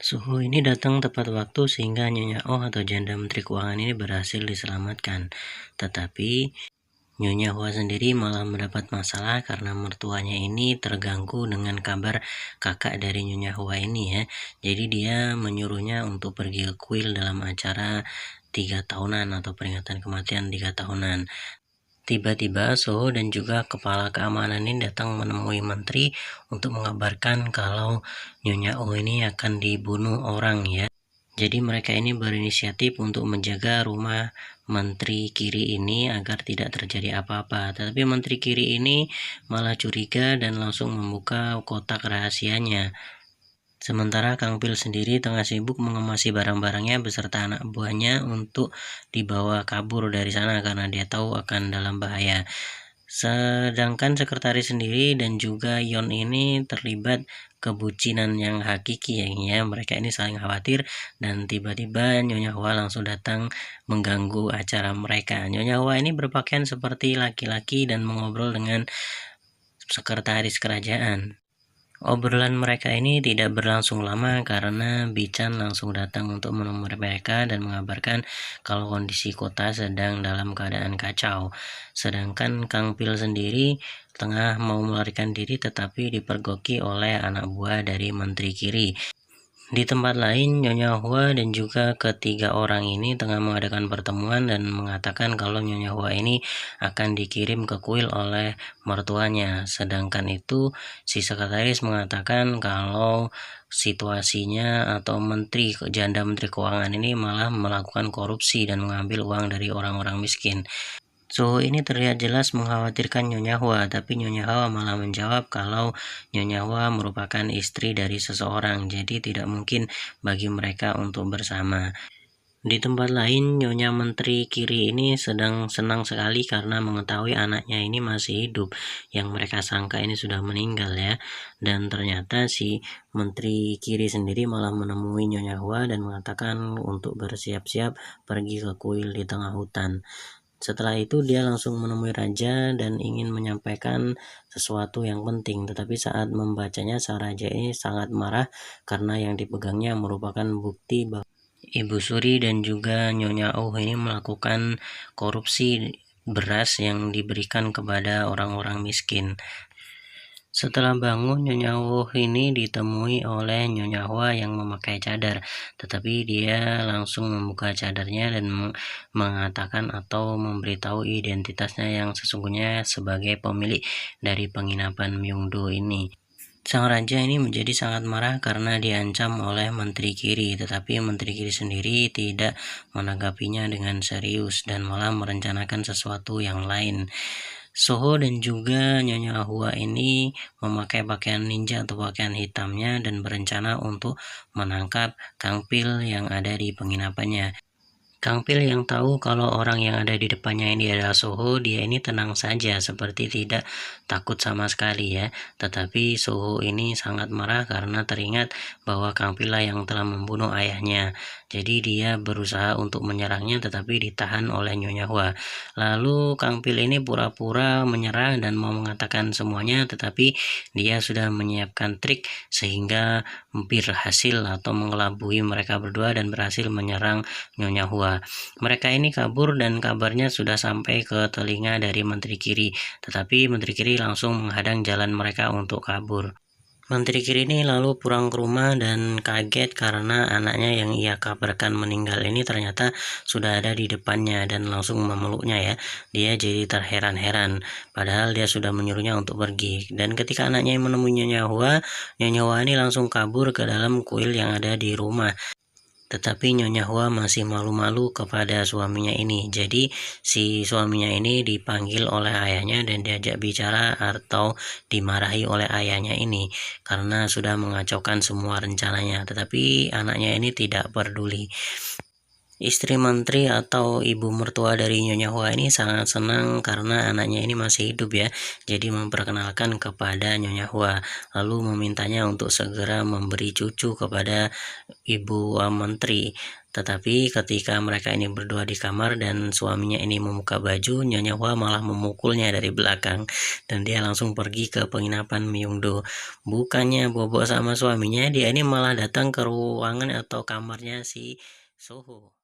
Suhu ini datang tepat waktu sehingga Nyonya Oh atau janda Menteri Keuangan ini berhasil diselamatkan. Tetapi Nyonya Hua sendiri malah mendapat masalah karena mertuanya ini terganggu dengan kabar kakak dari Nyonya Hua ini ya. Jadi dia menyuruhnya untuk pergi ke kuil dalam acara 3 tahunan atau peringatan kematian 3 tahunan. Tiba-tiba Soho dan juga kepala keamanan ini datang menemui menteri untuk mengabarkan kalau Nyonya Oh ini akan dibunuh orang ya. Jadi mereka ini berinisiatif untuk menjaga rumah Menteri Kiri ini agar tidak terjadi apa-apa. Tetapi Menteri Kiri ini malah curiga dan langsung membuka kotak rahasianya. Sementara Kang Pil sendiri tengah sibuk mengemasi barang-barangnya beserta anak buahnya untuk dibawa kabur dari sana karena dia tahu akan dalam bahaya. Sedangkan sekretaris sendiri dan juga Yon ini terlibat kebucinan yang hakiki ya. Mereka ini saling khawatir dan tiba-tiba Nyonya Hua langsung datang mengganggu acara mereka. Nyonya Hua ini berpakaian seperti laki-laki dan mengobrol dengan sekretaris kerajaan. Obrolan mereka ini tidak berlangsung lama karena Bichan langsung datang untuk menemui mereka dan mengabarkan kalau kondisi kota sedang dalam keadaan kacau. Sedangkan Kang Pil sendiri tengah mau melarikan diri tetapi dipergoki oleh anak buah dari Menteri Kiri. Di tempat lain, Nyonya Hua dan juga ketiga orang ini tengah mengadakan pertemuan dan mengatakan kalau Nyonya Hua ini akan dikirim ke kuil oleh mertuanya. Sedangkan itu, si sekretaris mengatakan kalau situasinya atau janda Menteri Keuangan ini malah melakukan korupsi dan mengambil uang dari orang-orang miskin. Suhu ini terlihat jelas mengkhawatirkan Nyonya Hua, tapi Nyonya Hua malah menjawab kalau Nyonya Hua merupakan istri dari seseorang, jadi tidak mungkin bagi mereka untuk bersama. Di tempat lain, Nyonya Menteri Kiri ini sedang senang sekali karena mengetahui anaknya ini masih hidup, yang mereka sangka ini sudah meninggal ya. Dan ternyata si Menteri Kiri sendiri malah menemui Nyonya Hua dan mengatakan untuk bersiap-siap pergi ke kuil di tengah hutan. Setelah itu dia langsung menemui raja dan ingin menyampaikan sesuatu yang penting, tetapi saat membacanya sang raja ini sangat marah karena yang dipegangnya merupakan bukti bahwa Ibu Suri dan juga Nyonya Oh ini melakukan korupsi beras yang diberikan kepada orang-orang miskin. Setelah bangun, Nyonya Wuh ini ditemui oleh Nyonya Hua yang memakai cadar, tetapi dia langsung membuka cadarnya dan mengatakan atau memberitahu identitasnya yang sesungguhnya sebagai pemilik dari penginapan Myeongdo ini. Sang raja ini menjadi sangat marah karena diancam oleh Menteri Kiri, tetapi Menteri Kiri sendiri tidak menanggapinya dengan serius dan malah merencanakan sesuatu yang lain. Soho dan juga Nyonya Hua ini memakai pakaian ninja atau pakaian hitamnya dan berencana untuk menangkap Kang Pil yang ada di penginapannya. Kang Pil yang tahu kalau orang yang ada di depannya ini adalah Soho, dia ini tenang saja seperti tidak takut sama sekali ya. Tetapi Soho ini sangat marah karena teringat bahwa Kang Pil lah yang telah membunuh ayahnya. Jadi dia berusaha untuk menyerangnya tetapi ditahan oleh Nyonya Hua. Lalu Kang Pil ini pura-pura menyerang dan mau mengatakan semuanya tetapi dia sudah menyiapkan trik sehingga berhasil atau mengelabui mereka berdua dan berhasil menyerang Nyonya Hua. Mereka ini kabur dan kabarnya sudah sampai ke telinga dari Menteri Kiri, tetapi Menteri Kiri langsung menghadang jalan mereka untuk kabur. Menteri Kiri ini lalu pulang ke rumah dan kaget karena anaknya yang ia kabarkan meninggal ini ternyata sudah ada di depannya dan langsung memeluknya ya. Dia jadi terheran-heran padahal dia sudah menyuruhnya untuk pergi. Dan ketika anaknya menemui Nyonya Hua ini langsung kabur ke dalam kuil yang ada di rumah. Tetapi Nyonya Hua masih malu-malu kepada suaminya ini. Jadi si suaminya ini dipanggil oleh ayahnya dan diajak bicara atau dimarahi oleh ayahnya ini karena sudah mengacaukan semua rencananya. Tetapi anaknya ini tidak peduli. Istri menteri atau ibu mertua dari Nyonya Hua ini sangat senang karena anaknya ini masih hidup ya. Jadi memperkenalkan kepada Nyonya Hua, lalu memintanya untuk segera memberi cucu kepada ibu menteri. Tetapi ketika mereka ini berdua di kamar dan suaminya ini membuka baju, Nyonya Hua malah memukulnya dari belakang dan dia langsung pergi ke penginapan Myeongdo. Bukannya bobo sama suaminya, dia ini malah datang ke ruangan atau kamarnya si Soho.